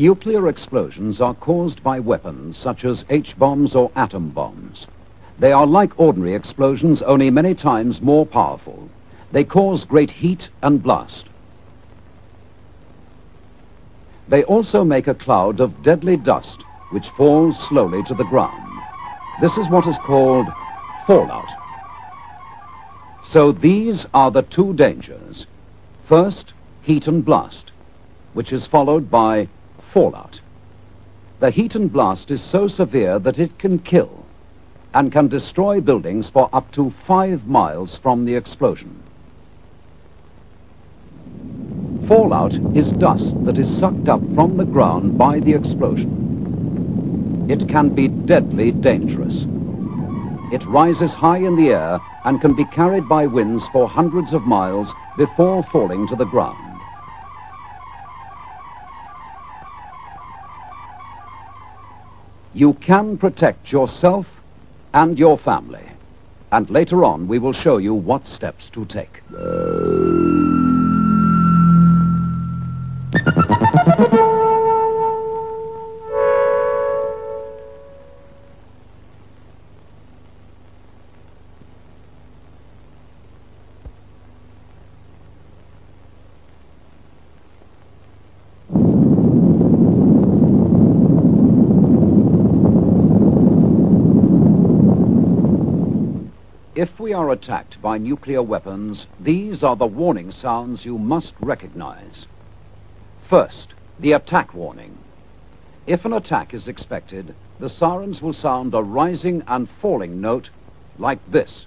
Nuclear explosions are caused by weapons such as H-bombs or atom bombs. They are like ordinary explosions, only many times more powerful. They cause great heat and blast. They also make a cloud of deadly dust, which falls slowly to the ground. This is what is called fallout. So these are the two dangers. First, heat and blast, which is followed by fallout. The heat and blast is so severe that it can kill and can destroy buildings for up to 5 miles from the explosion. Fallout is dust that is sucked up from the ground by the explosion. It can be deadly dangerous. It rises high in the air and can be carried by winds for hundreds of miles before falling to the ground. You can protect yourself and your family, and later on we will show you what steps to take. If we are attacked by nuclear weapons, these are the warning sounds you must recognize. First, the attack warning. If an attack is expected, the sirens will sound a rising and falling note like this.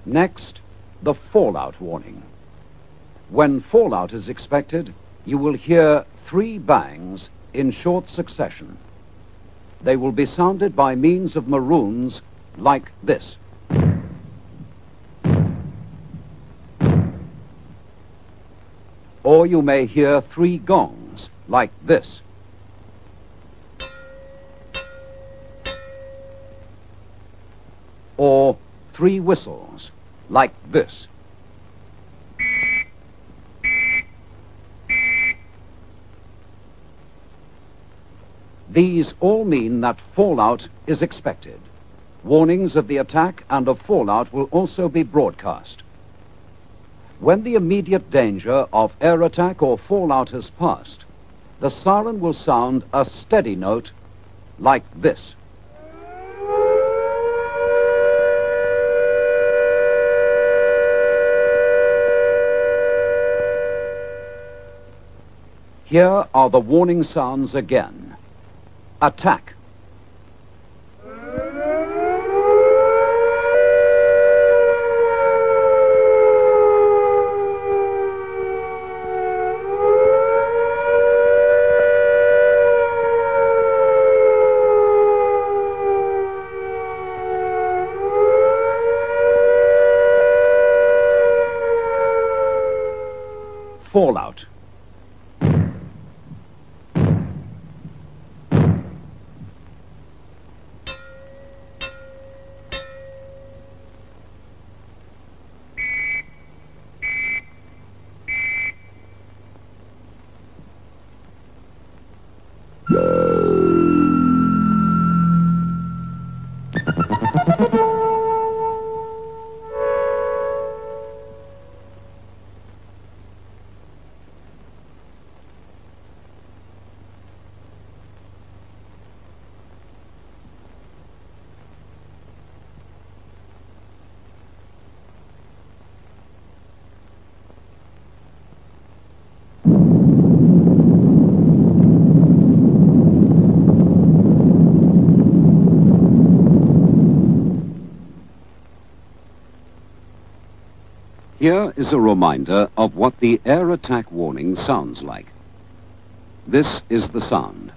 Next, the fallout warning. When fallout is expected, you will hear 3 bangs in short succession. They will be sounded by means of maroons like this. Or you may hear 3 gongs like this. Or 3 whistles like this. These all mean that fallout is expected. Warnings of the attack and of fallout will also be broadcast. When the immediate danger of air attack or fallout has passed, the siren will sound a steady note like this. Here are the warning sounds again. Attack. Fallout. Here is a reminder of what the air attack warning sounds like. This is the sound.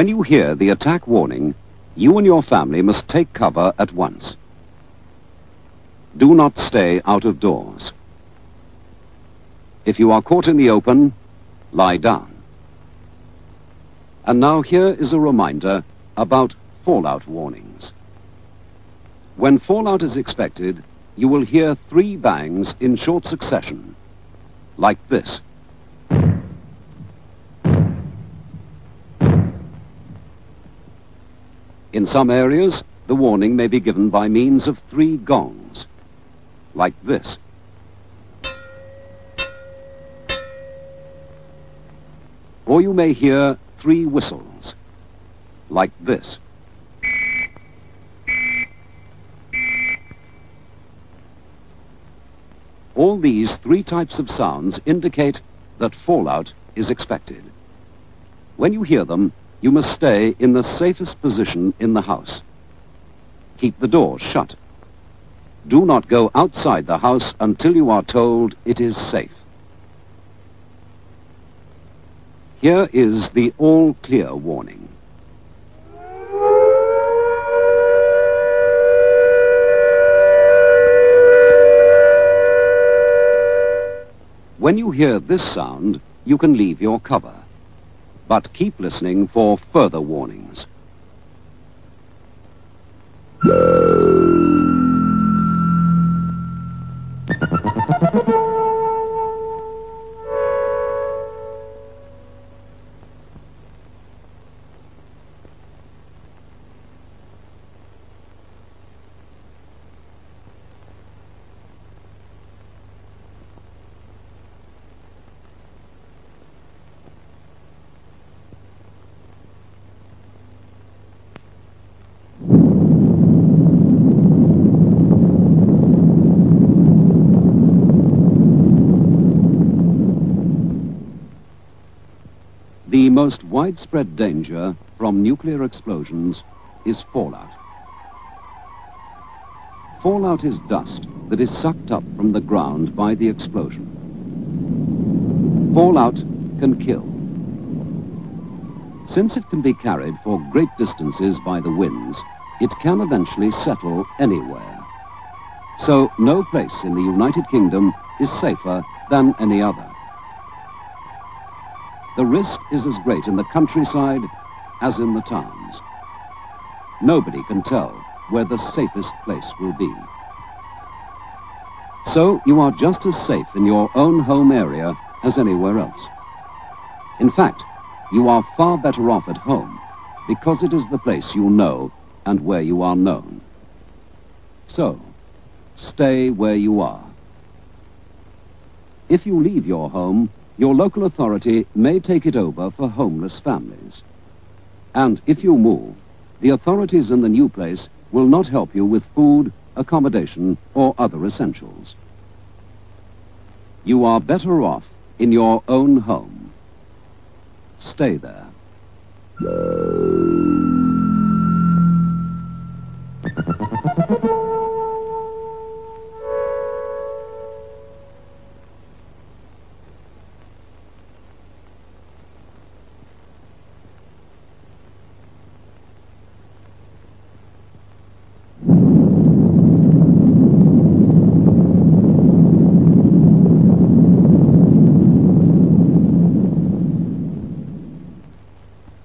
When you hear the attack warning, you and your family must take cover at once. Do not stay out of doors. If you are caught in the open, lie down. And now here is a reminder about fallout warnings. When fallout is expected, you will hear 3 bangs in short succession, like this. In some areas, the warning may be given by means of 3 gongs, like this. Or you may hear 3 whistles, like this. All these 3 types of sounds indicate that fallout is expected. When you hear them, you must stay in the safest position in the house. Keep the doors shut. Do not go outside the house until you are told it is safe. Here is the all clear warning. When you hear this sound, you can leave your cover, but keep listening for further warnings. The most widespread danger from nuclear explosions is fallout. Fallout is dust that is sucked up from the ground by the explosion. Fallout can kill. Since it can be carried for great distances by the winds, it can eventually settle anywhere. So no place in the United Kingdom is safer than any other. The risk is as great in the countryside as in the towns. Nobody can tell where the safest place will be. So you are just as safe in your own home area as anywhere else. In fact, you are far better off at home because it is the place you know and where you are known. So, stay where you are. If you leave your home, your local authority may take it over for homeless families. And if you move, the authorities in the new place will not help you with food, accommodation, or other essentials. You are better off in your own home. Stay there.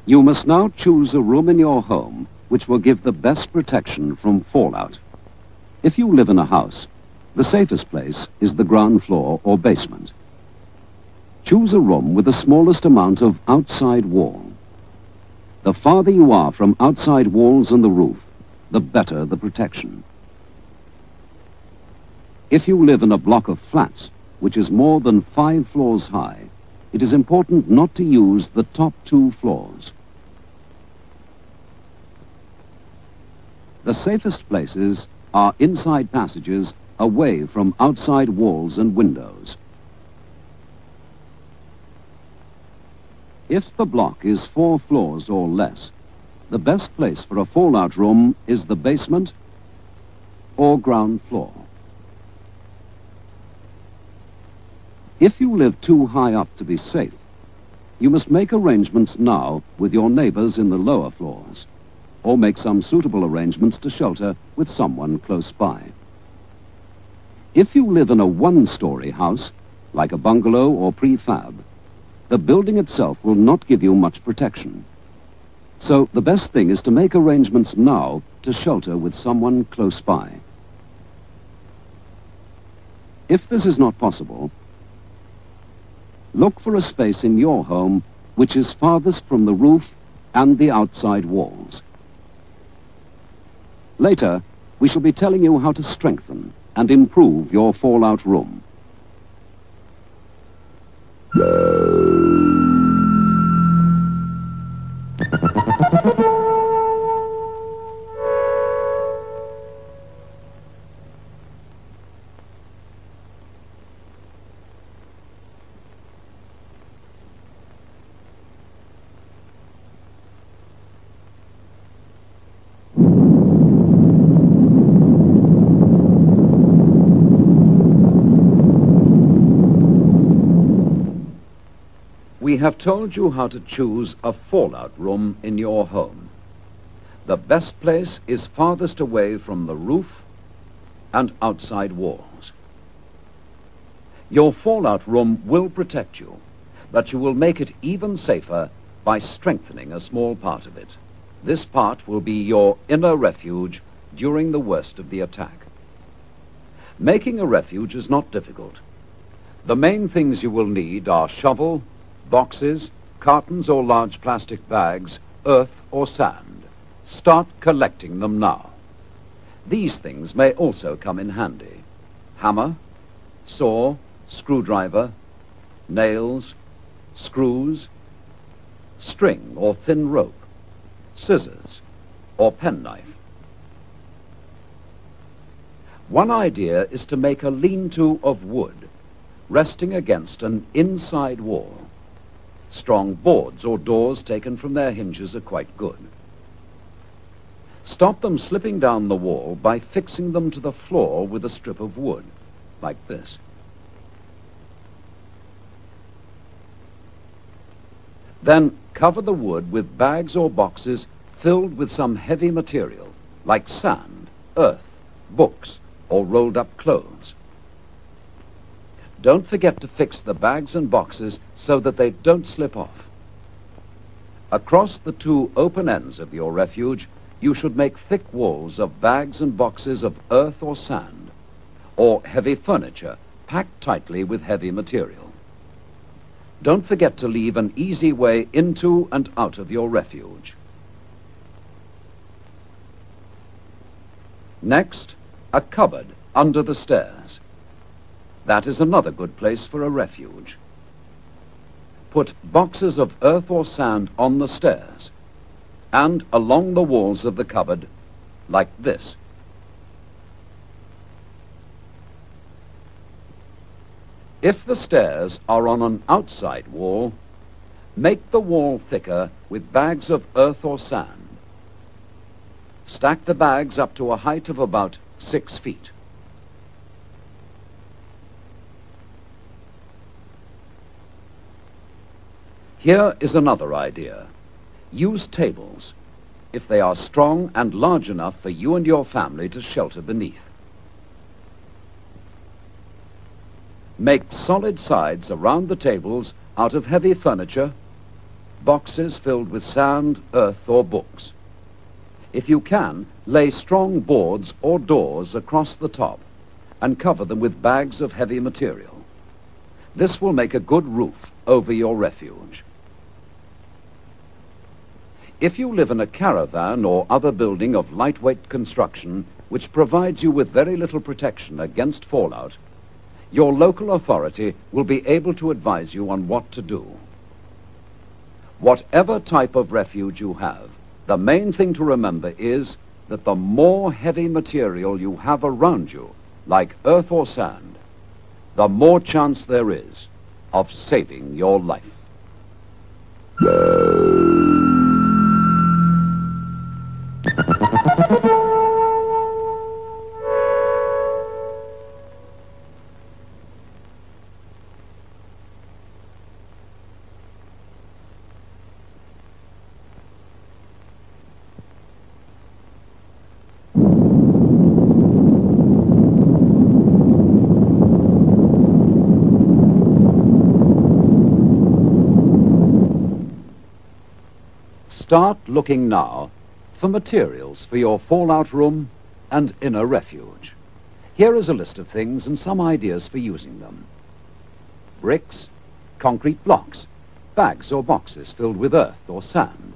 You must now choose a room in your home which will give the best protection from fallout. If you live in a house, the safest place is the ground floor or basement. Choose a room with the smallest amount of outside wall. The farther you are from outside walls and the roof, the better the protection. If you live in a block of flats, which is more than 5 floors high, it is important not to use the top 2 floors. The safest places are inside passages away from outside walls and windows. If the block is 4 floors or less, the best place for a fallout room is the basement or ground floor. If you live too high up to be safe, You must make arrangements now with your neighbors in the lower floors, or make some suitable arrangements to shelter with someone close by. If you live in a one-story house, like a bungalow or prefab, the building itself will not give you much protection. So the best thing is to make arrangements now to shelter with someone close by. If this is not possible, look for a space in your home which is farthest from the roof and the outside walls. Later, we shall be telling you how to strengthen and improve your fallout room. We have told you how to choose a fallout room in your home. The best place is farthest away from the roof and outside walls. Your fallout room will protect you, but you will make it even safer by strengthening a small part of it. This part will be your inner refuge during the worst of the attack. Making a refuge is not difficult. The main things you will need are shovel, boxes, cartons or large plastic bags, earth or sand. Start collecting them now. These things may also come in handy. Hammer, saw, screwdriver, nails, screws, string or thin rope, scissors or penknife. One idea is to make a lean-to of wood, resting against an inside wall. Strong boards or doors taken from their hinges are quite good. Stop them slipping down the wall by fixing them to the floor with a strip of wood, like this. Then cover the wood with bags or boxes filled with some heavy material, like sand, earth, books, or rolled up clothes. Don't forget to fix the bags and boxes so that they don't slip off. Across the two open ends of your refuge, you should make thick walls of bags and boxes of earth or sand, or heavy furniture packed tightly with heavy material. Don't forget to leave an easy way into and out of your refuge. Next, a cupboard under the stairs. That is another good place for a refuge. Put boxes of earth or sand on the stairs and along the walls of the cupboard, like this. If the stairs are on an outside wall, make the wall thicker with bags of earth or sand. Stack the bags up to a height of about 6 feet. Here is another idea. Use tables, if they are strong and large enough for you and your family to shelter beneath. Make solid sides around the tables out of heavy furniture, boxes filled with sand, earth, or books. If you can, lay strong boards or doors across the top and cover them with bags of heavy material. This will make a good roof over your refuge. If you live in a caravan or other building of lightweight construction which provides you with very little protection against fallout, your local authority will be able to advise you on what to do. Whatever type of refuge you have, the main thing to remember is that the more heavy material you have around you, like earth or sand, the more chance there is of saving your life. Start looking now for materials for your fallout room and inner refuge. Here is a list of things and some ideas for using them. Bricks, concrete blocks, bags or boxes filled with earth or sand.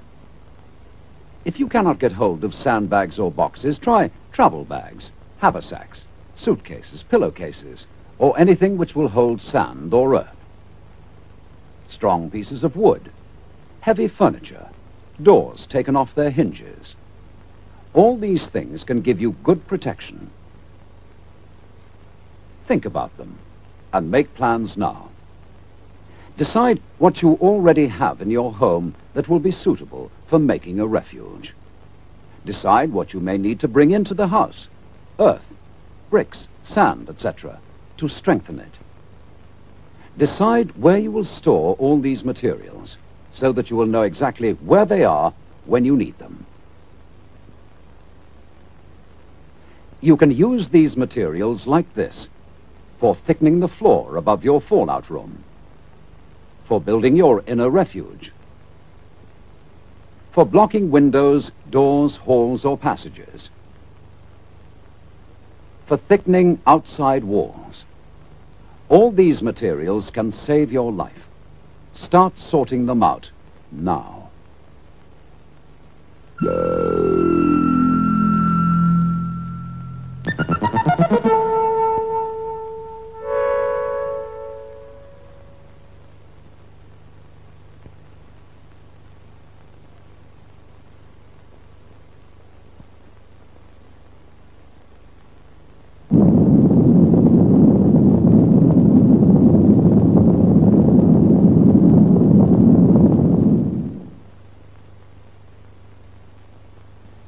If you cannot get hold of sandbags or boxes, try travel bags, haversacks, suitcases, pillowcases, or anything which will hold sand or earth. Strong pieces of wood, heavy furniture, doors taken off their hinges. All these things can give you good protection. Think about them and make plans now. Decide what you already have in your home that will be suitable for making a refuge. Decide what you may need to bring into the house, earth, bricks, sand, etc., to strengthen it. Decide where you will store all these materials so that you will know exactly where they are when you need them. You can use these materials like this for thickening the floor above your fallout room, for building your inner refuge, for blocking windows, doors, halls, or passages, for thickening outside walls. All these materials can save your life. Start sorting them out now.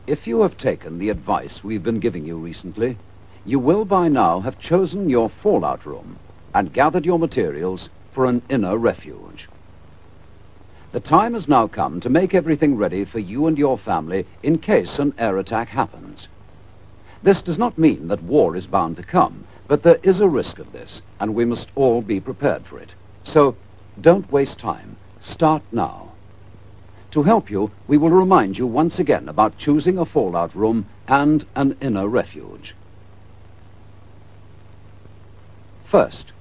If you have taken the advice we've been giving you recently, you will by now have chosen your fallout room and gathered your materials for an inner refuge. The time has now come to make everything ready for you and your family in case an air attack happens. This does not mean that war is bound to come, but there is a risk of this, and we must all be prepared for it. So don't waste time. Start now. To help you, we will remind you once again about choosing a fallout room and an inner refuge. First,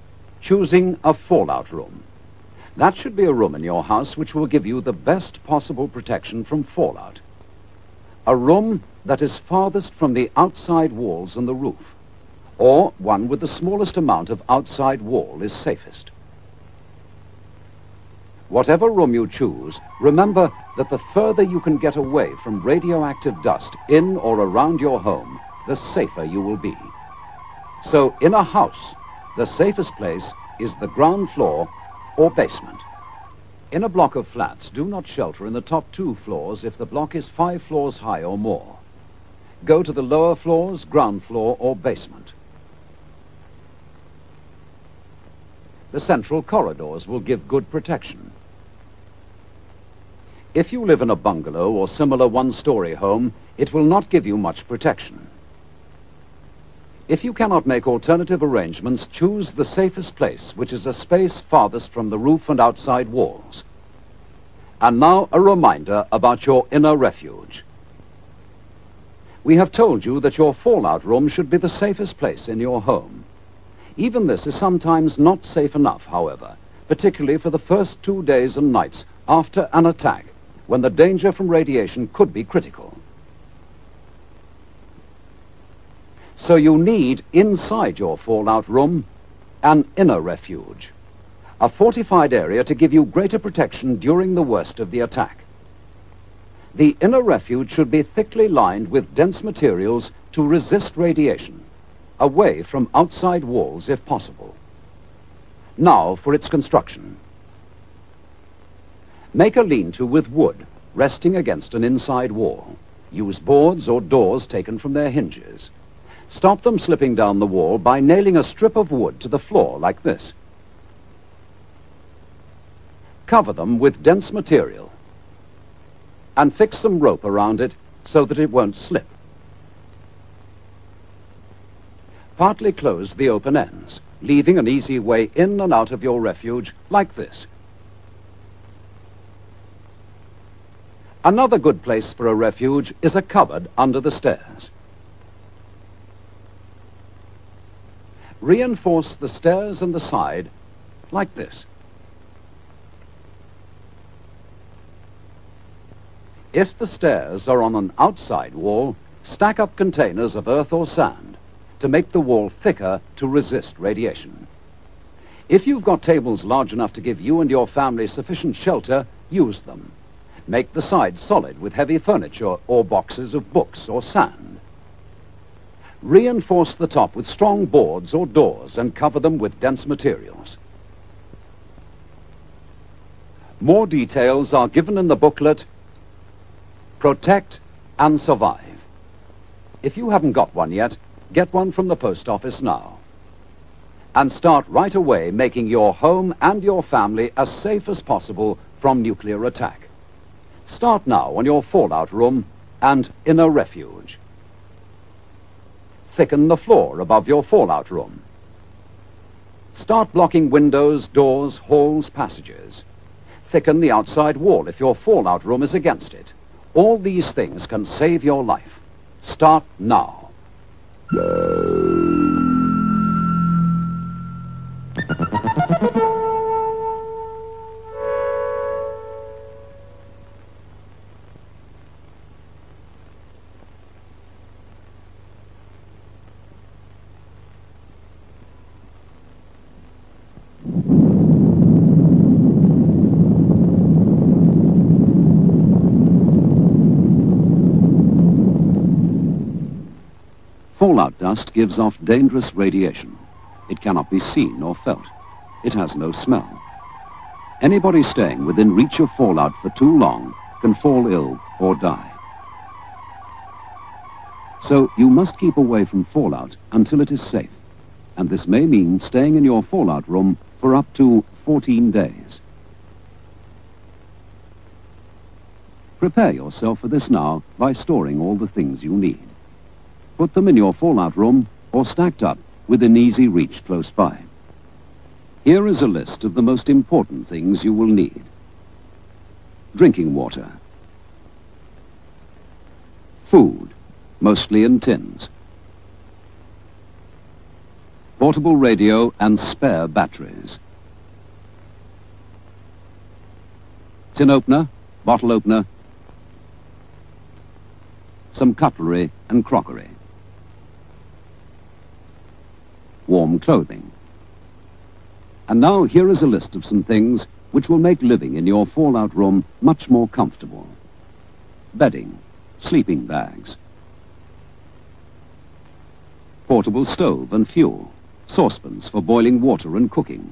choosing a fallout room. That should be a room in your house which will give you the best possible protection from fallout. A room that is farthest from the outside walls and the roof, or one with the smallest amount of outside wall is safest. Whatever room you choose, remember that the further you can get away from radioactive dust in or around your home, the safer you will be. So in a house, the safest place is the ground floor or basement. In a block of flats, do not shelter in the top 2 floors if the block is 5 floors high or more. Go to the lower floors, ground floor or basement. The central corridors will give good protection. If you live in a bungalow or similar one-story home, it will not give you much protection. If you cannot make alternative arrangements, choose the safest place, which is a space farthest from the roof and outside walls. And now a reminder about your inner refuge. We have told you that your fallout room should be the safest place in your home. Even this is sometimes not safe enough, however, particularly for the first 2 days and nights after an attack, when the danger from radiation could be critical. So you need, inside your fallout room, an inner refuge, a fortified area to give you greater protection during the worst of the attack. The inner refuge should be thickly lined with dense materials to resist radiation, away from outside walls if possible. Now for its construction. Make a lean-to with wood, resting against an inside wall. Use boards or doors taken from their hinges. Stop them slipping down the wall by nailing a strip of wood to the floor like this. Cover them with dense material and fix some rope around it so that it won't slip. Partly close the open ends, leaving an easy way in and out of your refuge like this. Another good place for a refuge is a cupboard under the stairs. Reinforce the stairs and the side like this. If the stairs are on an outside wall, stack up containers of earth or sand to make the wall thicker to resist radiation. If you've got tables large enough to give you and your family sufficient shelter, use them. Make the sides solid with heavy furniture or boxes of books or sand. Reinforce the top with strong boards or doors and cover them with dense materials. More details are given in the booklet, Protect and Survive. If you haven't got one yet, get one from the post office now. And start right away making your home and your family as safe as possible from nuclear attack. Start now on your fallout room and in a refuge. Thicken the floor above your fallout room. Start blocking windows, doors, halls, passages. Thicken the outside wall if your fallout room is against it. All these things can save your life. Start now. Fallout dust gives off dangerous radiation. It cannot be seen or felt. It has no smell. Anybody staying within reach of fallout for too long can fall ill or die. So you must keep away from fallout until it is safe. And this may mean staying in your fallout room for up to 14 days. Prepare yourself for this now by storing all the things you need. Put them in your fallout room or stacked up within easy reach close by. Here is a list of the most important things you will need. Drinking water. Food, mostly in tins. Portable radio and spare batteries. Tin opener, bottle opener, some cutlery and crockery. Warm clothing. And now here is a list of some things which will make living in your fallout room much more comfortable. Bedding, sleeping bags, portable stove and fuel, saucepans for boiling water and cooking,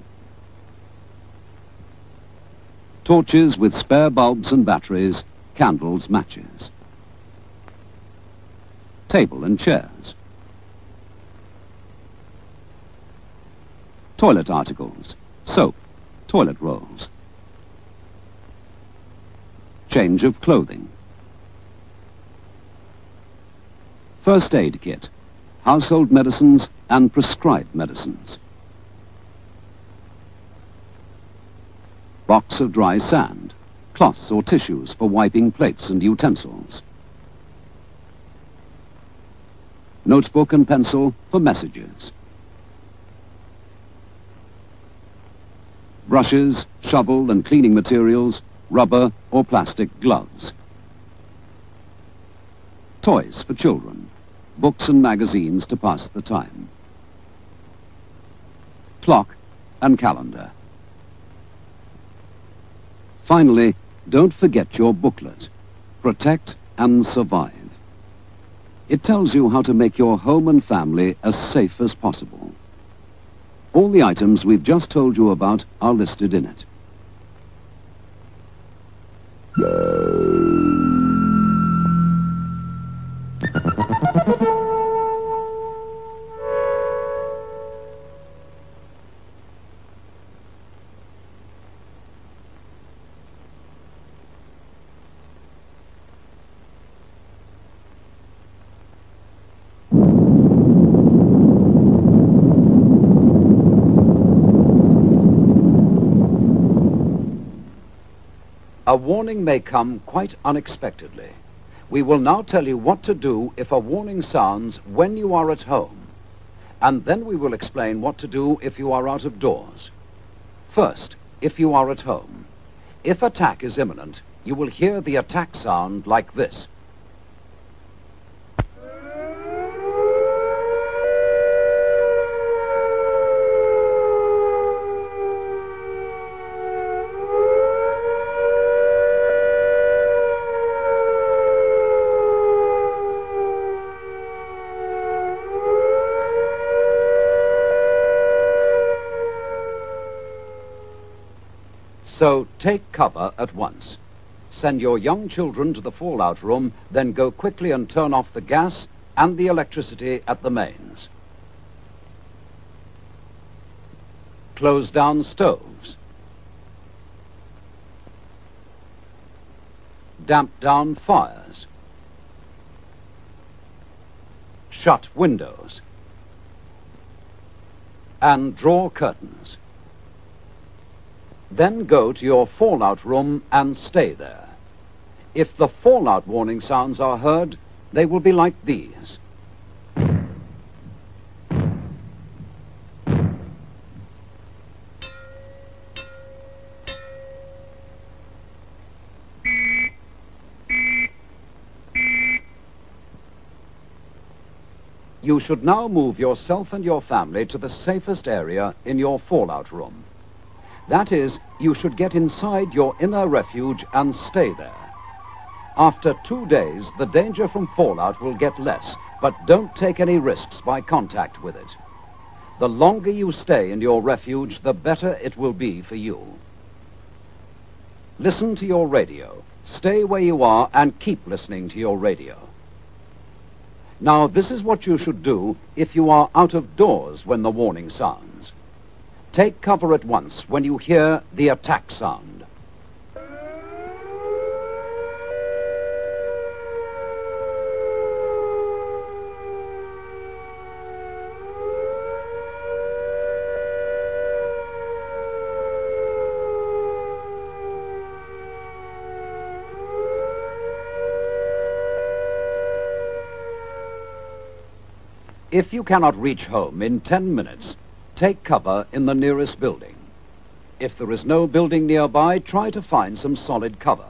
torches with spare bulbs and batteries, candles, matches, table and chairs, toilet articles, soap, toilet rolls, change of clothing, first aid kit, household medicines and prescribed medicines, box of dry sand, cloths or tissues for wiping plates and utensils, notebook and pencil for messages, brushes, shovel and cleaning materials, rubber or plastic gloves, toys for children, books and magazines to pass the time, clock and calendar. Finally, don't forget your booklet, Protect and Survive. It tells you how to make your home and family as safe as possible. All the items we've just told you about are listed in it. A warning may come quite unexpectedly. We will now tell you what to do if a warning sounds when you are at home, and then we will explain what to do if you are out of doors. First, if you are at home. If attack is imminent, you will hear the attack sound like this. So take cover at once. Send your young children to the fallout room, then go quickly and turn off the gas and the electricity at the mains. Close down stoves. Damp down fires. Shut windows. And draw curtains. Then go to your fallout room and stay there. If the fallout warning sounds are heard, they will be like these. You should now move yourself and your family to the safest area in your fallout room. That is, you should get inside your inner refuge and stay there. After 2 days, the danger from fallout will get less, but don't take any risks by contact with it. The longer you stay in your refuge, the better it will be for you. Listen to your radio. Stay where you are and keep listening to your radio. Now, this is what you should do if you are out of doors when the warning sounds. Take cover at once when you hear the attack sound. If you cannot reach home in 10 minutes, take cover in the nearest building. If there is no building nearby, try to find some solid cover.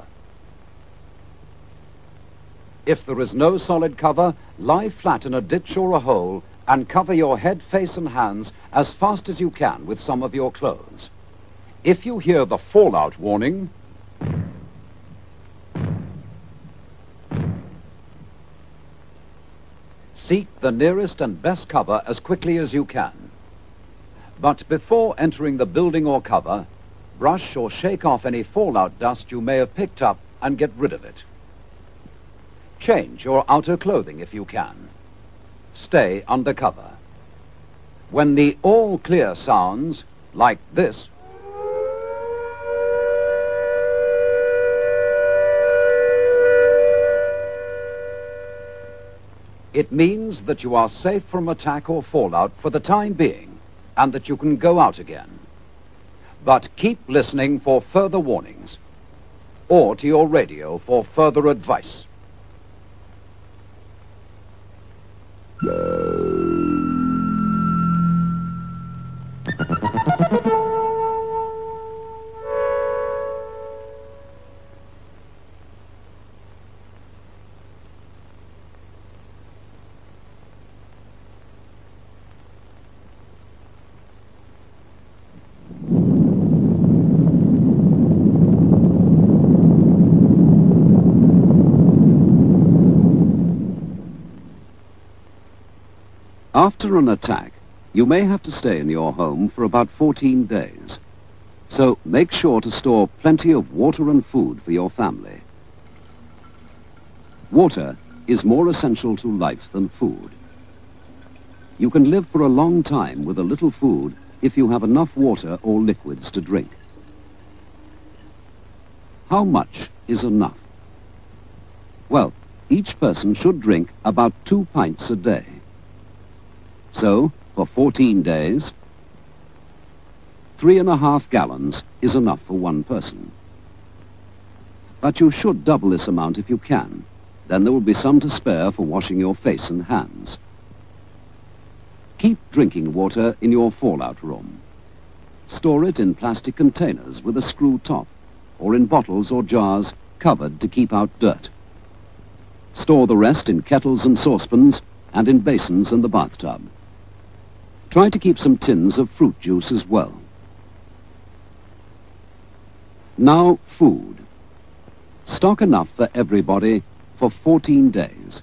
If there is no solid cover, lie flat in a ditch or a hole and cover your head, face and hands as fast as you can with some of your clothes. If you hear the fallout warning, seek the nearest and best cover as quickly as you can. But before entering the building or cover, brush or shake off any fallout dust you may have picked up and get rid of it. Change your outer clothing if you can. Stay under cover. When the all clear sounds, like this, it means that you are safe from attack or fallout for the time being, and that you can go out again. But keep listening for further warnings, or to your radio for further advice. After an attack, you may have to stay in your home for about 14 days. So make sure to store plenty of water and food for your family. Water is more essential to life than food. You can live for a long time with a little food if you have enough water or liquids to drink. How much is enough? Well, each person should drink about 2 pints a day. So, for 14 days, 3.5 gallons is enough for one person. But you should double this amount if you can. Then there will be some to spare for washing your face and hands. Keep drinking water in your fallout room. Store it in plastic containers with a screw top, or in bottles or jars covered to keep out dirt. Store the rest in kettles and saucepans and in basins in the bathtub. Try to keep some tins of fruit juice as well. Now, food. Stock enough for everybody for 14 days.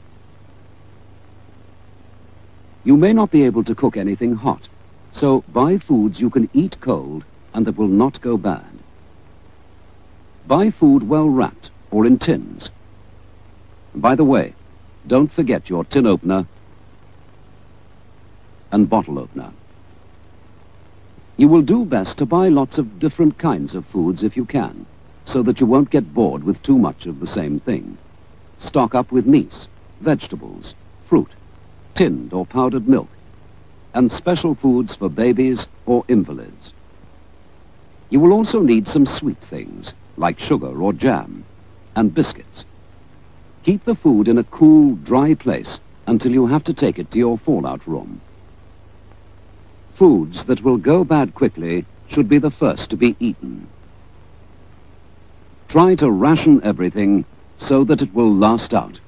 You may not be able to cook anything hot, so buy foods you can eat cold and that will not go bad. Buy food well wrapped or in tins. By the way, don't forget your tin opener and bottle opener. You will do best to buy lots of different kinds of foods if you can, so that you won't get bored with too much of the same thing. Stock up with meats, vegetables, fruit, tinned or powdered milk, and special foods for babies or invalids. You will also need some sweet things, like sugar or jam, and biscuits. Keep the food in a cool, dry place until you have to take it to your fallout room. Foods that will go bad quickly should be the first to be eaten. Try to ration everything so that it will last out.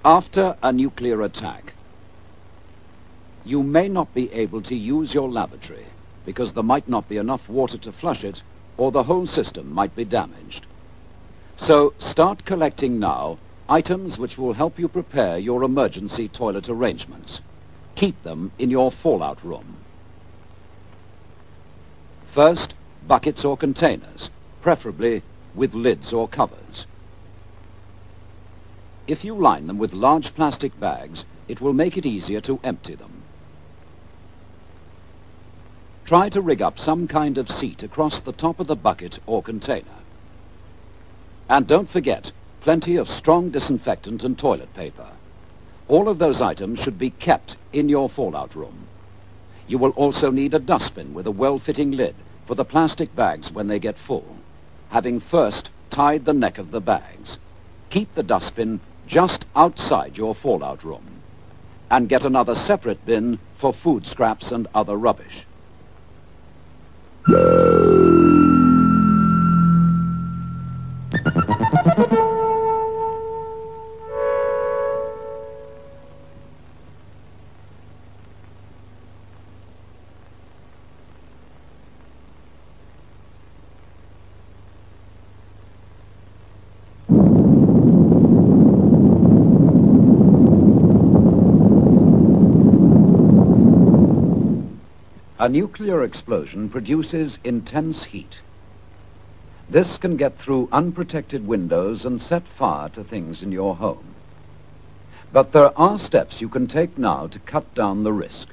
After a nuclear attack, you may not be able to use your lavatory because there might not be enough water to flush it, or the whole system might be damaged. So start collecting now items which will help you prepare your emergency toilet arrangements. Keep them in your fallout room. First, buckets or containers, preferably with lids or covers. If you line them with large plastic bags, it will make it easier to empty them. Try to rig up some kind of seat across the top of the bucket or container. And don't forget, plenty of strong disinfectant and toilet paper. All of those items should be kept in your fallout room. You will also need a dustbin with a well-fitting lid for the plastic bags when they get full, having first tied the neck of the bags. Keep the dustbin just outside your fallout room, and get another separate bin for food scraps and other rubbish. A nuclear explosion produces intense heat. This can get through unprotected windows and set fire to things in your home. But there are steps you can take now to cut down the risk.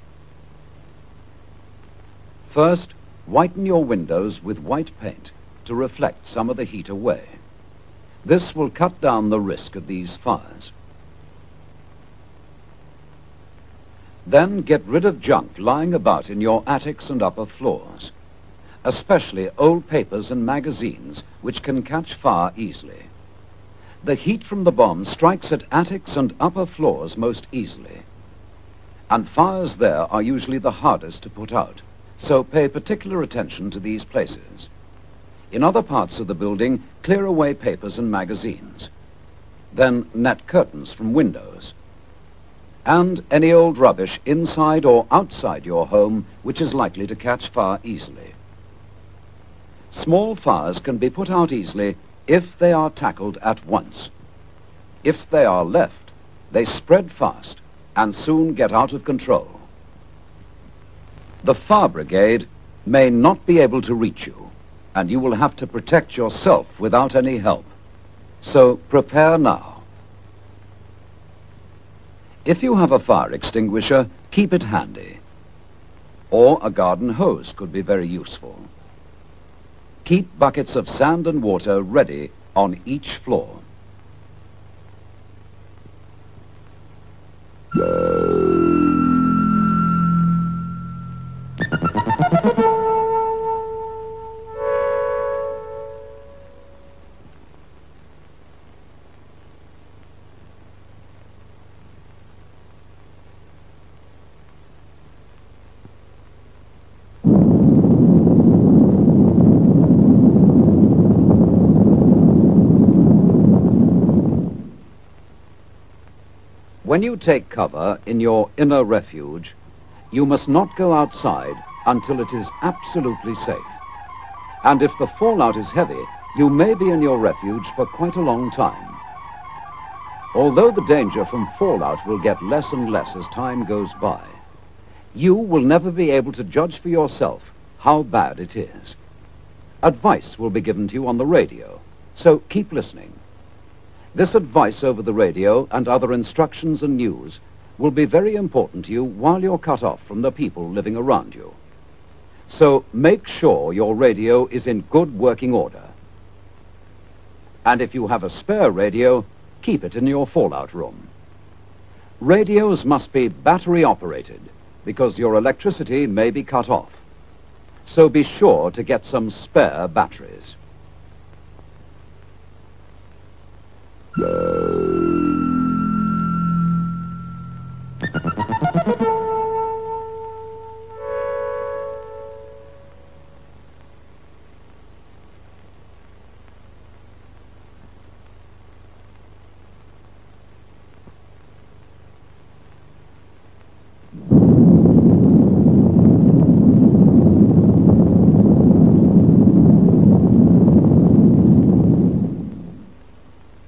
First, whiten your windows with white paint to reflect some of the heat away. This will cut down the risk of these fires. Then get rid of junk lying about in your attics and upper floors, especially old papers and magazines which can catch fire easily. The heat from the bomb strikes at attics and upper floors most easily, and fires there are usually the hardest to put out, so pay particular attention to these places. In other parts of the building, clear away papers and magazines. Then net curtains from windows, and any old rubbish inside or outside your home which is likely to catch fire easily. Small fires can be put out easily if they are tackled at once. If they are left, they spread fast and soon get out of control. The fire brigade may not be able to reach you, and you will have to protect yourself without any help. So prepare now. If you have a fire extinguisher, keep it handy. Or a garden hose could be very useful. Keep buckets of sand and water ready on each floor. When you take cover in your inner refuge, you must not go outside until it is absolutely safe. And if the fallout is heavy, you may be in your refuge for quite a long time. Although the danger from fallout will get less and less as time goes by, you will never be able to judge for yourself how bad it is. Advice will be given to you on the radio, so keep listening. This advice over the radio and other instructions and news will be very important to you while you're cut off from the people living around you. So make sure your radio is in good working order. And if you have a spare radio, keep it in your fallout room. Radios must be battery operated because your electricity may be cut off. So be sure to get some spare batteries.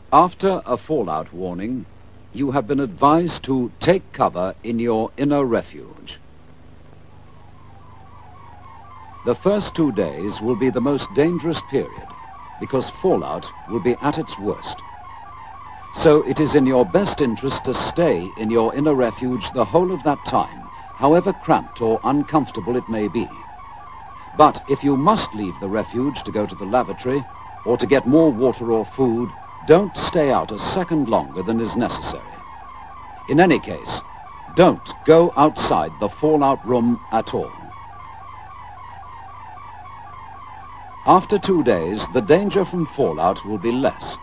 After a fallout warning, you have been advised to take cover in your inner refuge. The first 2 days will be the most dangerous period because fallout will be at its worst. So it is in your best interest to stay in your inner refuge the whole of that time, however cramped or uncomfortable it may be. But if you must leave the refuge to go to the lavatory or to get more water or food, don't stay out a second longer than is necessary. In any case, don't go outside the fallout room at all. After 2 days, the danger from fallout will be less,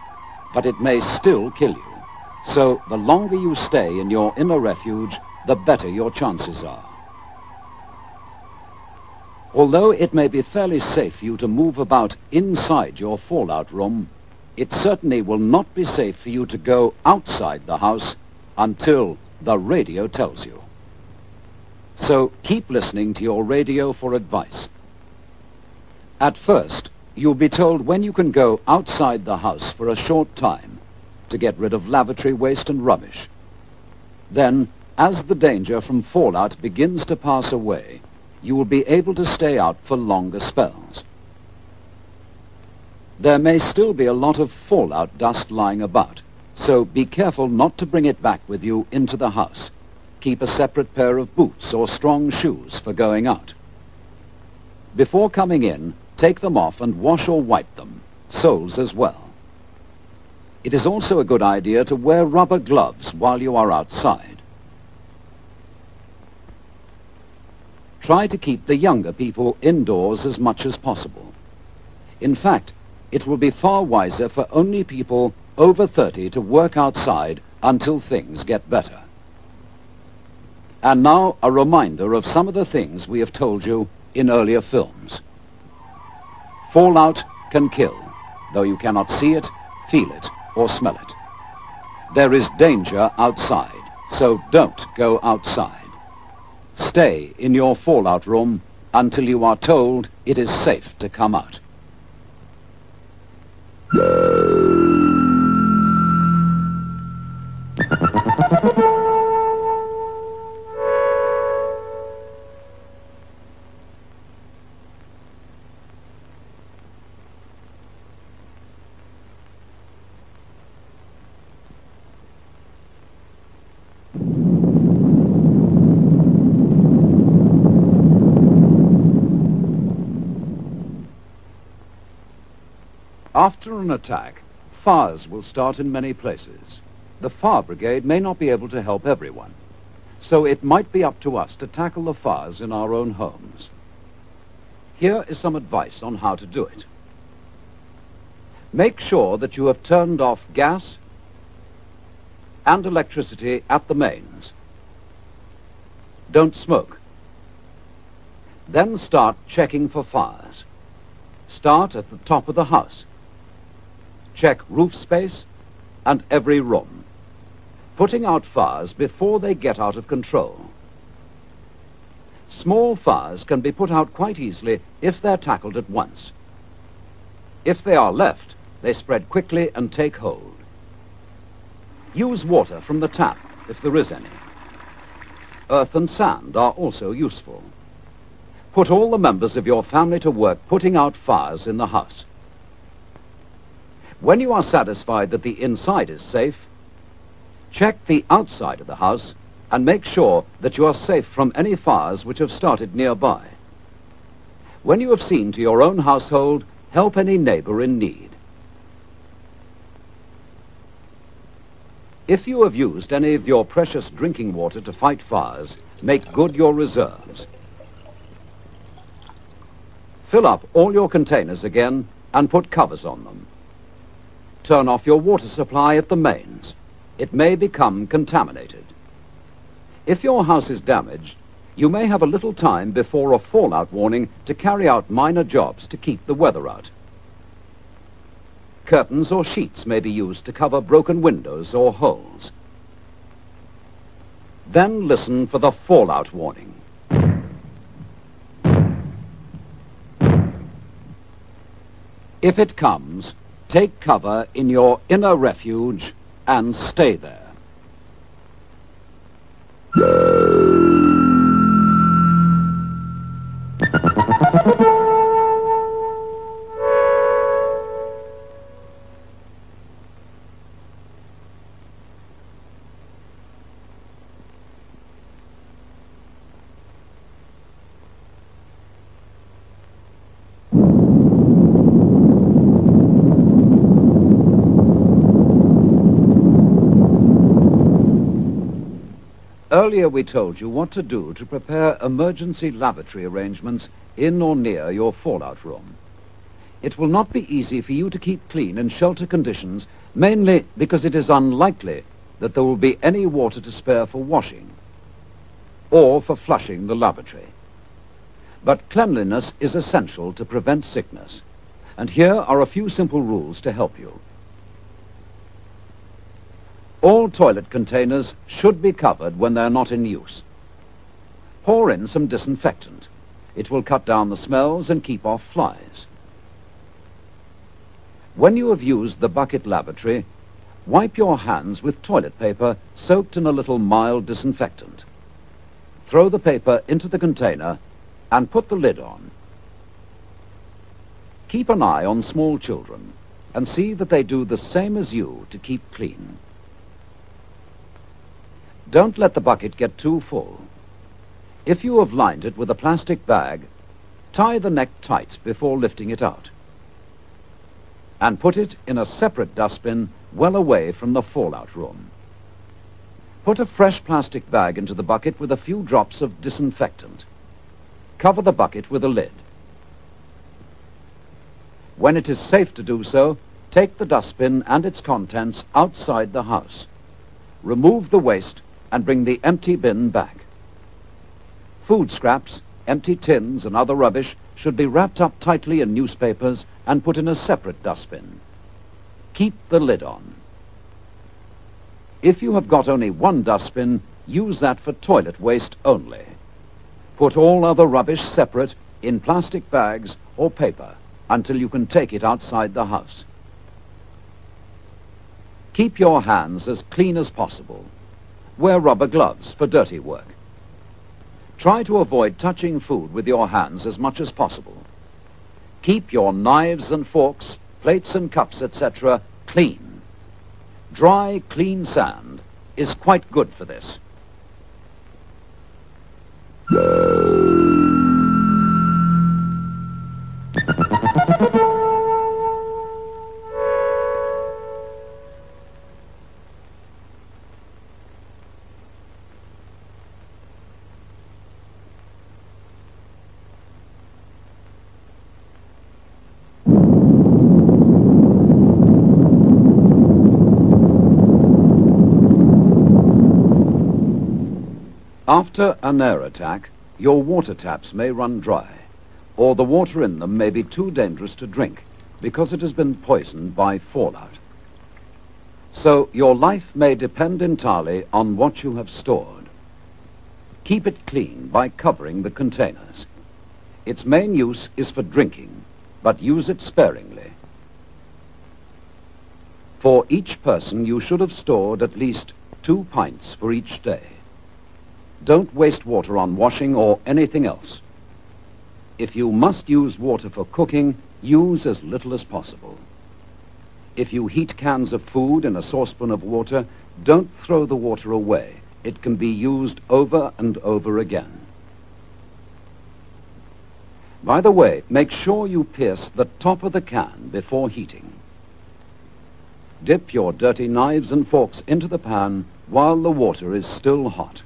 but it may still kill you. So the longer you stay in your inner refuge, the better your chances are. Although it may be fairly safe for you to move about inside your fallout room, it certainly will not be safe for you to go outside the house until the radio tells you. So keep listening to your radio for advice. At first, you'll be told when you can go outside the house for a short time to get rid of lavatory waste and rubbish. Then, as the danger from fallout begins to pass away, you will be able to stay out for longer spells. There may still be a lot of fallout dust lying about, so be careful not to bring it back with you into the house. Keep a separate pair of boots or strong shoes for going out. Before coming in, take them off and wash or wipe them, soles as well. It is also a good idea to wear rubber gloves while you are outside. Try to keep the younger people indoors as much as possible. In fact, it will be far wiser for only people over 30 to work outside until things get better. And now a reminder of some of the things we have told you in earlier films. Fallout can kill, though you cannot see it, feel it, or smell it. There is danger outside, so don't go outside. Stay in your fallout room until you are told it is safe to come out. After an attack, fires will start in many places. The fire brigade may not be able to help everyone, so it might be up to us to tackle the fires in our own homes. Here is some advice on how to do it. Make sure that you have turned off gas and electricity at the mains. Don't smoke. Then start checking for fires. Start at the top of the house. Check roof space and every room, putting out fires before they get out of control. Small fires can be put out quite easily if they're tackled at once. If they are left, they spread quickly and take hold. Use water from the tap if there is any. Earth and sand are also useful. Put all the members of your family to work putting out fires in the house. When you are satisfied that the inside is safe, check the outside of the house and make sure that you are safe from any fires which have started nearby. When you have seen to your own household, help any neighbor in need. If you have used any of your precious drinking water to fight fires, make good your reserves. Fill up all your containers again and put covers on them. Turn off your water supply at the mains. It may become contaminated. If your house is damaged, you may have a little time before a fallout warning to carry out minor jobs to keep the weather out. Curtains or sheets may be used to cover broken windows or holes. Then listen for the fallout warning. If it comes, take cover in your inner refuge and stay there. Earlier we told you what to do to prepare emergency lavatory arrangements in or near your fallout room. It will not be easy for you to keep clean in shelter conditions, mainly because it is unlikely that there will be any water to spare for washing or for flushing the lavatory. But cleanliness is essential to prevent sickness, and here are a few simple rules to help you. All toilet containers should be covered when they're not in use. Pour in some disinfectant. It will cut down the smells and keep off flies. When you have used the bucket lavatory, wipe your hands with toilet paper soaked in a little mild disinfectant. Throw the paper into the container and put the lid on. Keep an eye on small children and see that they do the same as you to keep clean. Don't let the bucket get too full. If you have lined it with a plastic bag, tie the neck tight before lifting it out. And put it in a separate dustbin well away from the fallout room. Put a fresh plastic bag into the bucket with a few drops of disinfectant. Cover the bucket with a lid. When it is safe to do so, take the dustbin and its contents outside the house. Remove the waste and bring the empty bin back. Food scraps, empty tins and other rubbish should be wrapped up tightly in newspapers and put in a separate dustbin. Keep the lid on. If you have got only one dustbin, use that for toilet waste only. Put all other rubbish separate in plastic bags or paper until you can take it outside the house. Keep your hands as clean as possible. Wear rubber gloves for dirty work. Try to avoid touching food with your hands as much as possible. Keep your knives and forks, plates and cups, etc. clean. Dry, clean sand is quite good for this. After an air attack, your water taps may run dry, or the water in them may be too dangerous to drink because it has been poisoned by fallout. So your life may depend entirely on what you have stored. Keep it clean by covering the containers. Its main use is for drinking, but use it sparingly. For each person, you should have stored at least 2 pints for each day. Don't waste water on washing or anything else. If you must use water for cooking, use as little as possible. If you heat cans of food in a saucepan of water, don't throw the water away. It can be used over and over again. By the way, make sure you pierce the top of the can before heating. Dip your dirty knives and forks into the pan while the water is still hot.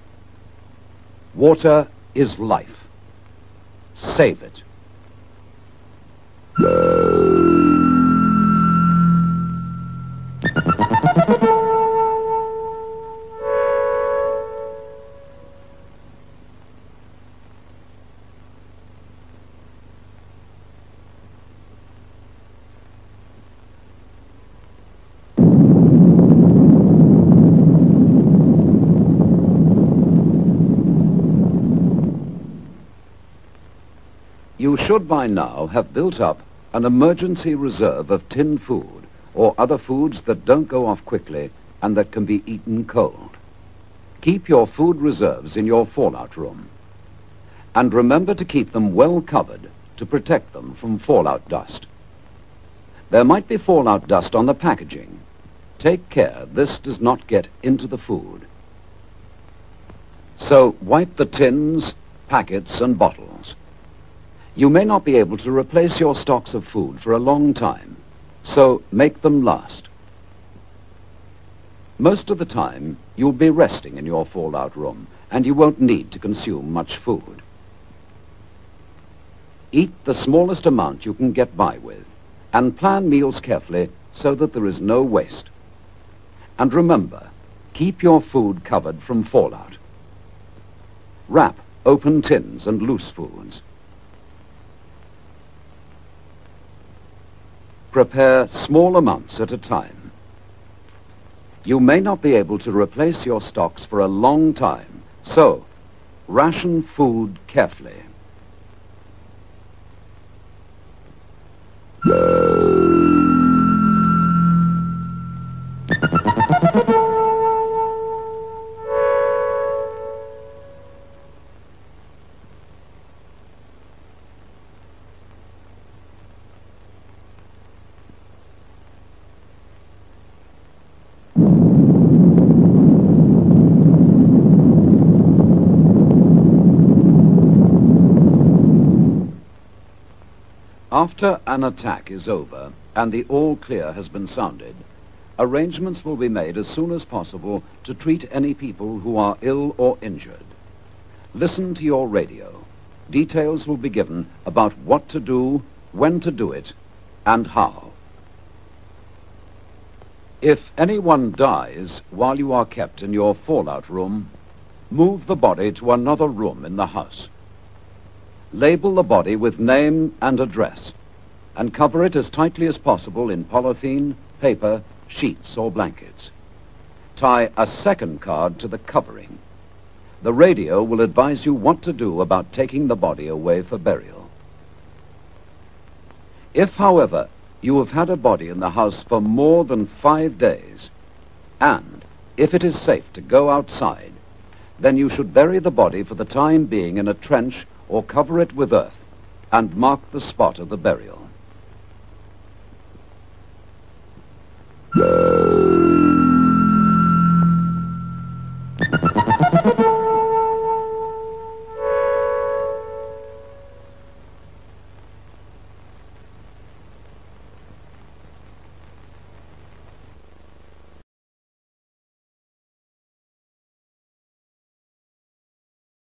Water is life. Save it. You should by now have built up an emergency reserve of tinned food or other foods that don't go off quickly and that can be eaten cold. Keep your food reserves in your fallout room. And remember to keep them well covered to protect them from fallout dust. There might be fallout dust on the packaging. Take care this does not get into the food. So wipe the tins, packets, and bottles. You may not be able to replace your stocks of food for a long time, so make them last. Most of the time, you'll be resting in your fallout room, and you won't need to consume much food. Eat the smallest amount you can get by with, and plan meals carefully so that there is no waste. And remember, keep your food covered from fallout. Wrap open tins and loose foods. Prepare small amounts at a time. You may not be able to replace your stocks for a long time, so ration food carefully. After an attack is over and the all clear has been sounded, arrangements will be made as soon as possible to treat any people who are ill or injured. Listen to your radio. Details will be given about what to do, when to do it, and how. If anyone dies while you are kept in your fallout room, move the body to another room in the house. Label the body with name and address, and cover it as tightly as possible in polythene, paper, sheets, or blankets. Tie a second card to the covering. The radio will advise you what to do about taking the body away for burial. If, however, you have had a body in the house for more than 5 days, and if it is safe to go outside, then you should bury the body for the time being in a trench or cover it with earth and mark the spot of the burial.